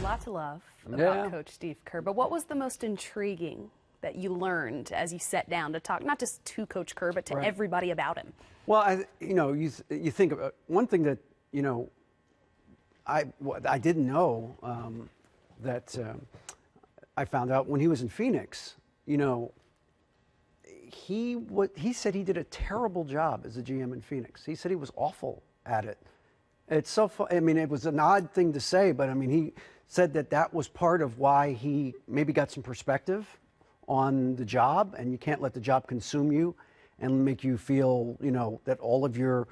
lot to love about Yeah. Coach Steve Kerr, but what was the most intriguing that you learned as you sat down to talk, not just to Coach Kerr, but to Right. everybody about him? Well, you think about one thing that I didn't know that I found out when he was in Phoenix. He said he did a terrible job as a GM in Phoenix. He said he was awful at it. It's so fun. I mean, it was an odd thing to say, but I mean, he said that was part of why he maybe got some perspective on the job, and you can't let the job consume you and make you feel, that all of your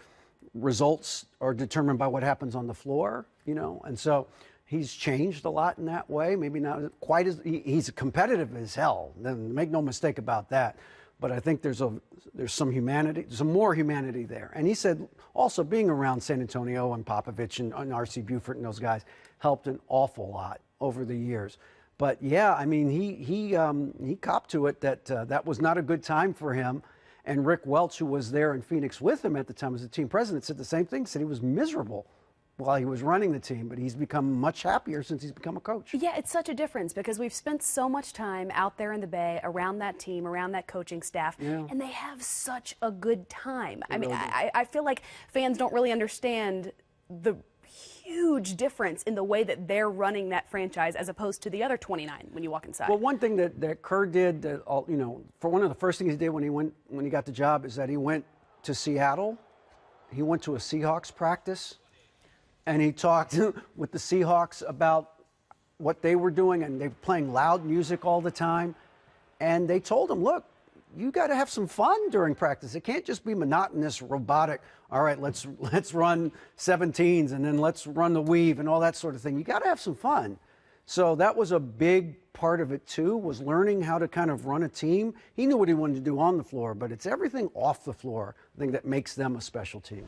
results are determined by what happens on the floor, and so he's changed a lot in that way. Maybe not quite as he's competitive as hell. Then make no mistake about that. But I think there's some humanity, some more humanity there. And he said also being around San Antonio and Popovich and R.C. Buford and those guys helped an awful lot over the years. But yeah, I mean, he copped to it that that was not a good time for him. And Rick Welch, who was there in Phoenix with him at the time as the team president, said the same thing. Said he was miserable while he was running the team, but he's become much happier since he's become a coach. Yeah, it's such a difference because we've spent so much time out there in the Bay around that team, around that coaching staff, and they have such a good time. I mean, I feel like fans don't really understand the huge difference in the way that they're running that franchise as opposed to the other 29 when you walk inside. Well, one thing that Kerr did, for one of the first things he did when he got the job is that he went to Seattle. He went to a Seahawks practice. And he talked with the Seahawks about what they were doing, and they were playing loud music all the time. And they told him, look, you got to have some fun during practice. It can't just be monotonous, robotic. All right, let's run 17s and then let's run the weave and all that sort of thing. You got to have some fun. So that was a big part of it, too, was learning how to kind of run a team. He knew what he wanted to do on the floor, but it's everything off the floor, I think, that makes them a special team.